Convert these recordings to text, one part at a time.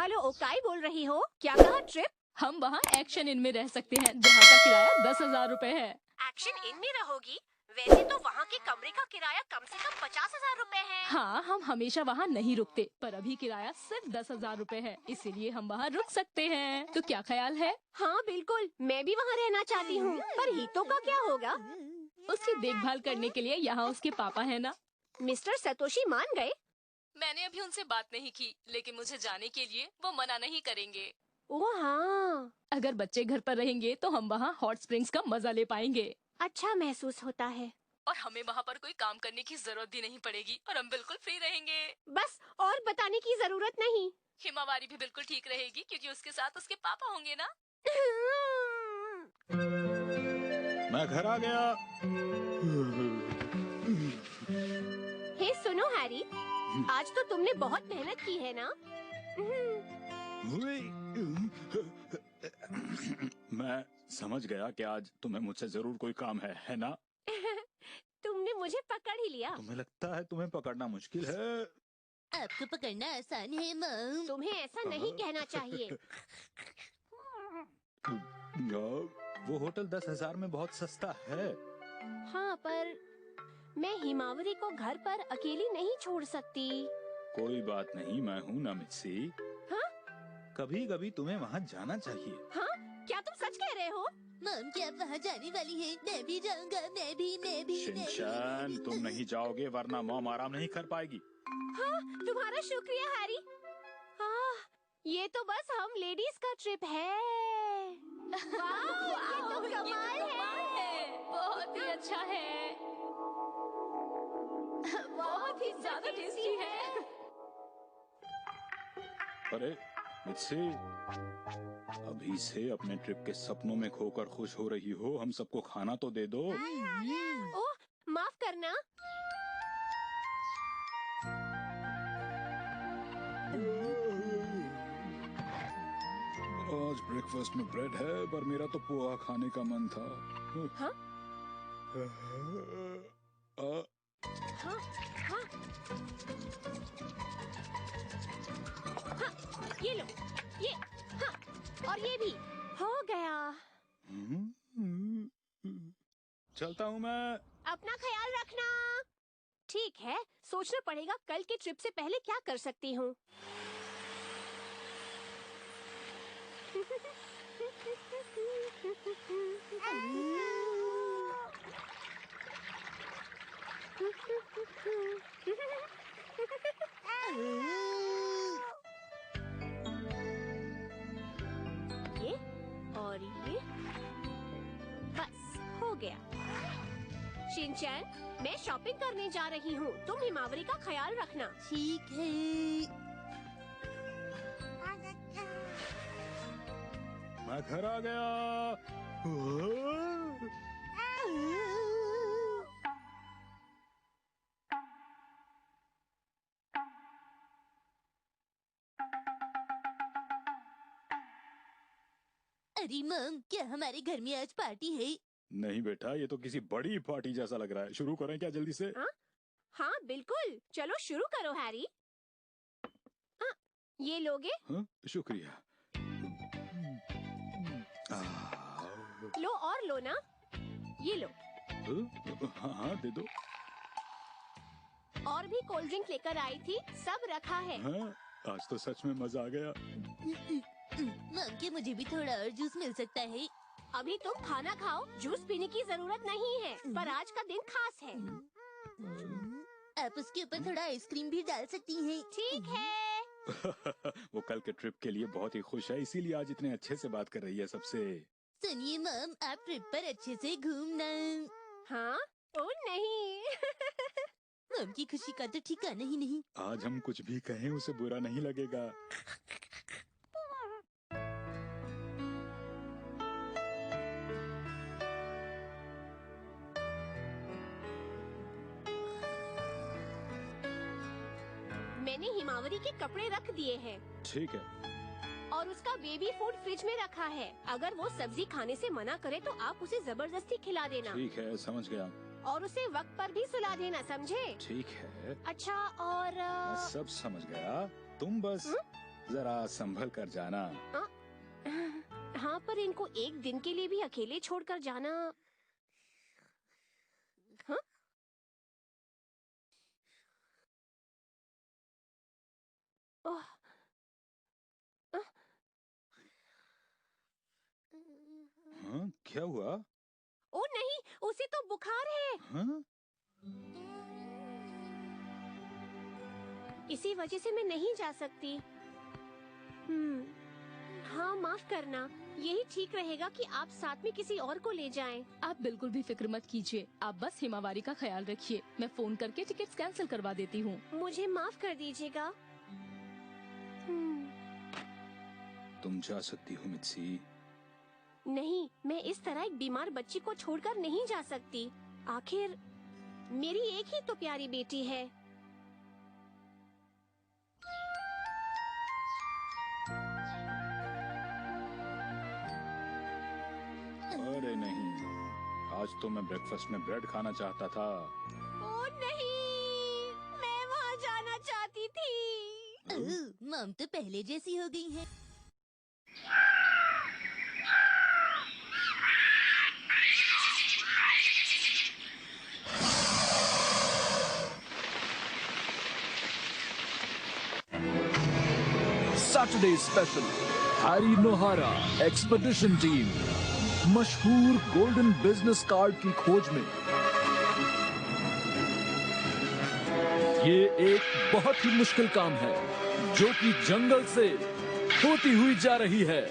Hello, ओकाई बोल रही हो? क्या कहा ट्रिप? हम वहाँ एक्शन इन में रह सकते हैं जहाँ का किराया 10,000 रुपए है। एक्शन इन में रहोगी? वैसे तो वहाँ के कमरे का किराया कम से कम 50,000 रुपए है। हाँ, हम हमेशा वहाँ नहीं रुकते, पर अभी किराया सिर्फ 10,000 रुपए है, इसीलिए हम वहाँ रुक सकते हैं। तो क्या ख्याल है? हाँ बिल्कुल, मैं भी वहाँ रहना चाहती हूँ। पर हितो का क्या होगा? उसकी देखभाल करने के लिए यहाँ उसके पापा है ना। मिस्टर सतोशी मान गए? मैंने अभी उनसे बात नहीं की, लेकिन मुझे जाने के लिए वो मना नहीं करेंगे। ओह हाँ, अगर बच्चे घर पर रहेंगे तो हम वहाँ हॉट स्प्रिंग्स का मजा ले पाएंगे अच्छा महसूस होता है। और हमें वहाँ पर कोई काम करने की जरूरत भी नहीं पड़ेगी और हम बिल्कुल फ्री रहेंगे। बस और बताने की जरूरत नहीं। हिमावारी भी बिल्कुल ठीक रहेगी क्योंकि उसके साथ उसके पापा होंगे ना। मैं घर आ गया। हे सुनो हैरी, आज तो तुमने बहुत मेहनत की है ना? मैं समझ गया कि आज तुम्हें मुझसे जरूर कोई काम है ना? तुमने मुझे पकड़ ही लिया। तुम्हें लगता है तुम्हें पकड़ना मुश्किल है? आपको पकड़ना आसान है मम। तुम्हें ऐसा नहीं कहना चाहिए। वो होटल 10,000 में बहुत सस्ता है। हाँ, पर मैं हिमावरी को घर पर अकेली नहीं छोड़ सकती। कोई बात नहीं, मैं हूँ ना मित्सी। हाँ? कभी कभी तुम्हें वहाँ जाना चाहिए। हाँ? क्या तुम सच कह रहे हो? मम क्या आप वहाँ जाने वाली है? मैं भी जाऊँगा, मैं भी। शिनचैन, तुम नहीं जाओगे वरना मॉम आराम नहीं कर पाएगी। हाँ, तुम्हारा शुक्रिया हैरी। हाँ, ये तो बस हम लेडीज का ट्रिप है। वाह, ये तो कमाल है। बहुत ही अच्छा है, बहुत ही ज्यादा टेस्टी है। अरे मित्सी, अभी से अपने ट्रिप के सपनों में खोकर खुश हो रही हो। हम सबको खाना तो दे दो। ओह, माफ करना। आज ब्रेकफास्ट में ब्रेड है, पर मेरा तो पोहा खाने का मन था। हाँ? आ, हाँ, हाँ। हाँ, ये लो, ये, हाँ, और ये भी हो गया। चलता हूँ मैं। अपना ख्याल रखना। ठीक है, सोचना पड़ेगा कल के ट्रिप से पहले क्या कर सकती हूँ। ये और ये, बस हो गया। शिनचैन, मैं शॉपिंग करने जा रही हूँ। तुम हिमावरी का ख्याल रखना। ठीक है। मैं घर आ गया। अरे मम, क्या हमारे घर में आज पार्टी है? नहीं बेटा, ये तो किसी बड़ी पार्टी जैसा लग रहा है। शुरू करें क्या जल्दी से? हाँ? हाँ बिल्कुल, चलो शुरू करो हैरी। हाँ, ये लोगे? हाँ, शुक्रिया। लो और लो ना, ये लो। हाँ हाँ, दे दो। और भी कोल्ड ड्रिंक लेकर आई थी, सब रखा है। हाँ, आज तो सच में मजा आ गया। मम क्या मुझे भी थोड़ा और जूस मिल सकता है? अभी तुम खाना खाओ, जूस पीने की जरूरत नहीं है, पर आज का दिन खास है। आप उसके ऊपर थोड़ा आइसक्रीम भी डाल सकती हैं। ठीक है। वो कल के ट्रिप के लिए बहुत ही खुश है, इसीलिए आज इतने अच्छे से बात कर रही है सबसे। सुनिए मम, आप ट्रिप पर अच्छे से घूमना। हाँ? ओ नहीं। मम की खुशी का तो ठिकाना ही नहीं। आज हम कुछ भी कहें उसे बुरा नहीं लगेगा। मैंने हिमावरी के कपड़े रख दिए हैं ठीक है। और उसका बेबी फूड फ्रिज में रखा है। अगर वो सब्जी खाने से मना करे तो आप उसे जबरदस्ती खिला देना। ठीक है, समझ गया। और उसे वक्त पर भी सुला देना, समझे? ठीक है, अच्छा, और मैं सब समझ गया। तुम बस जरा संभल कर जाना। हाँ, पर इनको एक दिन के लिए भी अकेले छोड़कर जाना। हाँ? ओह, हाँ, क्या हुआ? ओ नहीं, उसे तो बुखार है। हाँ? इसी वजह से मैं नहीं जा सकती। हाँ, माफ करना। यही ठीक रहेगा कि आप साथ में किसी और को ले जाएं। आप बिल्कुल भी फिक्र मत कीजिए, आप बस हिमावारी का ख्याल रखिए। मैं फोन करके टिकट्स कैंसिल करवा देती हूँ। मुझे माफ कर दीजिएगा। तुम जा सकती हो मित्सी। नहीं, मैं इस तरह एक बीमार बच्ची को छोड़कर नहीं जा सकती। आखिर मेरी एक ही तो प्यारी बेटी है। अरे नहीं, आज तो मैं ब्रेकफास्ट में ब्रेड खाना चाहता था। ओ नहीं, मैं वहाँ जाना चाहती थी। मॉम तो पहले जैसी हो गई है। Saturday special, Harry नोहारा expedition team मशहूर गोल्डन बिजनेस कार्ड की खोज में। ये एक बहुत ही मुश्किल काम है जो कि जंगल से होती हुई जा रही है।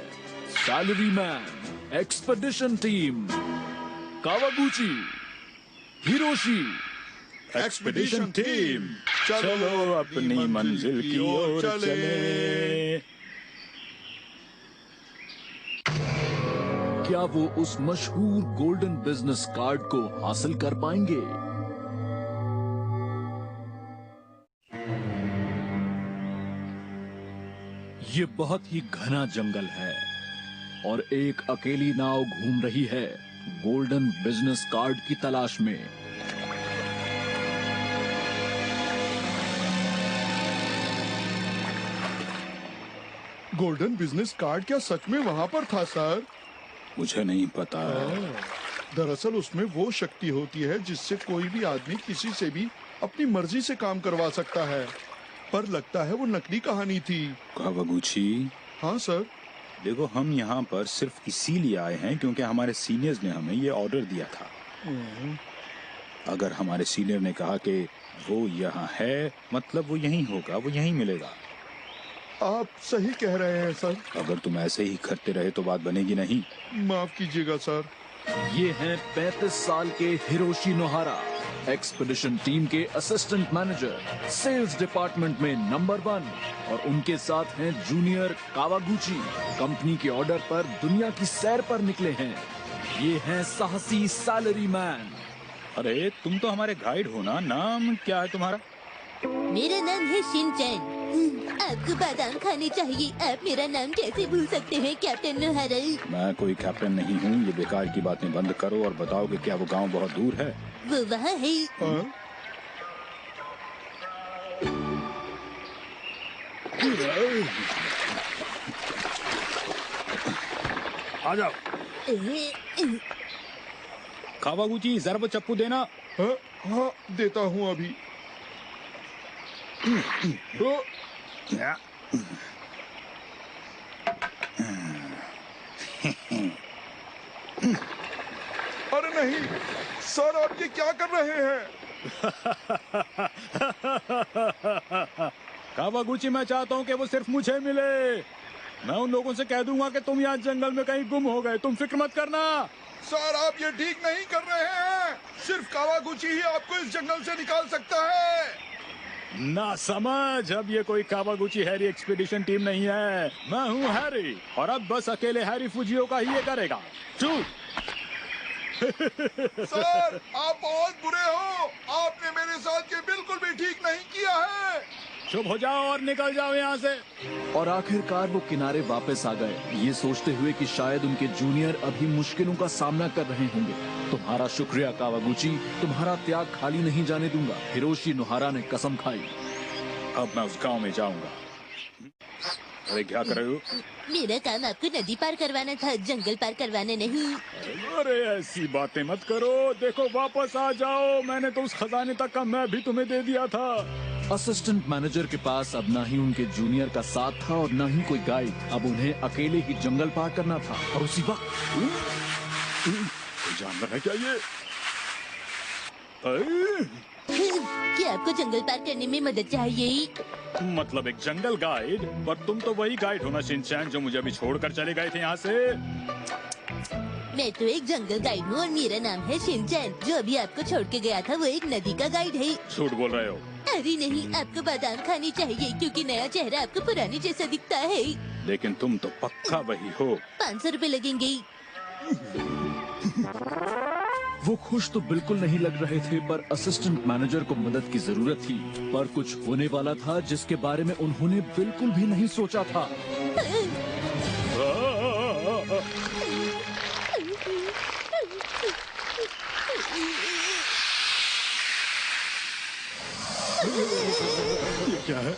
Salary man expedition team, Kawaguchi, Hiroshi. Expedition team, चलो अपनी मंजिल की ओर चले। क्या वो उस मशहूर गोल्डन बिजनेस कार्ड को हासिल कर पाएंगे? ये बहुत ही घना जंगल है और एक अकेली नाव घूम रही है गोल्डन बिजनेस कार्ड की तलाश में। गोल्डन बिजनेस कार्ड क्या सच में वहाँ पर था सर? मुझे नहीं पता। दरअसल उसमें वो शक्ति होती है जिससे कोई भी आदमी किसी से भी अपनी मर्जी से काम करवा सकता है, पर लगता है वो नकली कहानी थी। कावागुची, हाँ सर। देखो हम यहाँ पर सिर्फ इसीलिए आए हैं क्योंकि हमारे सीनियर्स ने हमें ये ऑर्डर दिया था। अगर हमारे सीनियर ने कहा कि वो यहाँ है, मतलब वो यहीं होगा, वो यहीं मिलेगा। आप सही कह रहे हैं सर। अगर तुम ऐसे ही करते रहे तो बात बनेगी नहीं। माफ कीजिएगा सर। ये हैं 35 साल के हिरोशी नोहारा, एक्सपेडिशन टीम के असिस्टेंट मैनेजर, सेल्स डिपार्टमेंट में नंबर 1, और उनके साथ हैं जूनियर कावागुची, कंपनी के ऑर्डर पर दुनिया की सैर पर निकले हैं। ये हैं साहसी सैलरी मैन। अरे तुम तो हमारे गाइड हो ना, नाम क्या है तुम्हारा? मेरा नाम है शिनचैन। आपको बादाम खाने चाहिए। आप मेरा नाम कैसे भूल सकते हैं कैप्टन नोहारा? मैं कोई कैप्टन नहीं हूँ। ये बेकार की बातें बंद करो और बताओ कि क्या वो गांव बहुत दूर है? वो वहाँ है। आ जाओ। कावागुची, जरा वो चप्पू देना। हाँ देता हूँ अभी। अरे नहीं सर, आप ये क्या कर रहे हैं? कावागुची, मैं चाहता हूँ कि वो सिर्फ मुझे मिले। मैं उन लोगों से कह दूंगा कि तुम यहाँ जंगल में कहीं गुम हो गए। तुम फिक्र मत करना। सर आप ये ठीक नहीं कर रहे हैं। सिर्फ कावागुची ही आपको इस जंगल से निकाल सकता है। ना समझ, अब ये कोई कावागुची हैरी एक्सपीडिशन टीम नहीं है। मैं हूँ हैरी, और अब बस अकेले हैरी फुजियो का ही ये करेगा। चुप। सर आप बहुत बुरे हो। आपने मेरे साथ ये बिल्कुल भी ठीक नहीं किया है। चुप हो जाओ और निकल जाओ यहाँ से। और आखिरकार वो किनारे वापस आ गए, ये सोचते हुए कि शायद उनके जूनियर अभी मुश्किलों का सामना कर रहे होंगे। तुम्हारा शुक्रिया कावागुची, तुम्हारा त्याग खाली नहीं जाने दूंगा, हिरोशी नोहारा ने कसम खाई। अब मैं उस गांव में जाऊंगा। अरे क्या कर रहे हो? मेरा काम आपको नदी पार करवाना था, जंगल पार करवाना नहीं। अरे ऐसी बातें मत करो, देखो वापस आ जाओ, मैंने तो उस खजाने तक का मैप भी तुम्हें दे दिया था। असिस्टेंट मैनेजर के पास अब ना ही उनके जूनियर का साथ था और ना ही कोई गाइड। अब उन्हें अकेले ही जंगल पार करना था और उसी वक्त जानवर है क्या ये? क्या आपको जंगल पार करने में मदद चाहिए? मतलब एक जंगल गाइड? पर तुम तो वही गाइड हो ना शिनचैन, जो मुझे अभी छोड़कर चले गए थे यहाँ से। मैं तो एक जंगल गाइड हूँ और मेरा नाम है शिनचैन। जो अभी आपको छोड़ के गया था वो एक नदी का गाइड है। झूठ बोल रहे हो। अरे नहीं, आपको बादाम खानी चाहिए क्योंकि नया चेहरा आपको पुराने जैसा दिखता है। लेकिन तुम तो पक्का वही हो। 500 रुपए लगेंगे। वो खुश तो बिल्कुल नहीं लग रहे थे, पर असिस्टेंट मैनेजर को मदद की जरूरत थी। पर कुछ होने वाला था जिसके बारे में उन्होंने बिल्कुल भी नहीं सोचा था। ये क्या है?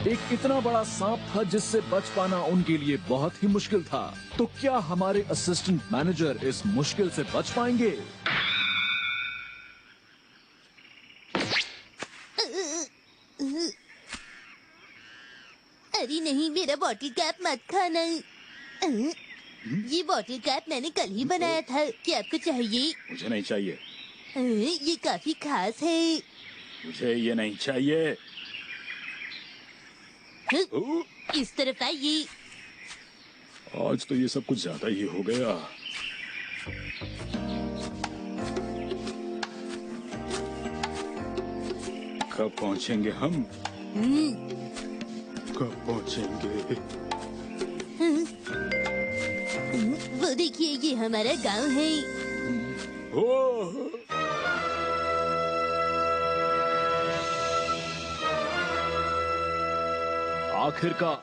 एक इतना बड़ा सांप था जिससे बच पाना उनके लिए बहुत ही मुश्किल था। तो क्या हमारे असिस्टेंट मैनेजर इस मुश्किल से बच पाएंगे? अरे नहीं, मेरा बॉटल कैप मत खाना। ये बॉटल कैप मैंने कल ही बनाया था। क्या आपको चाहिए? मुझे नहीं चाहिए। ये काफी खास है। मुझे ये नहीं चाहिए। इस तरफ आइए। आज तो ये सब कुछ ज्यादा ही हो गया। कब पहुंचेंगे हम? कब पहुंचेंगे? वो देखिए, ये हमारा गांव है। ओह! आखिरकार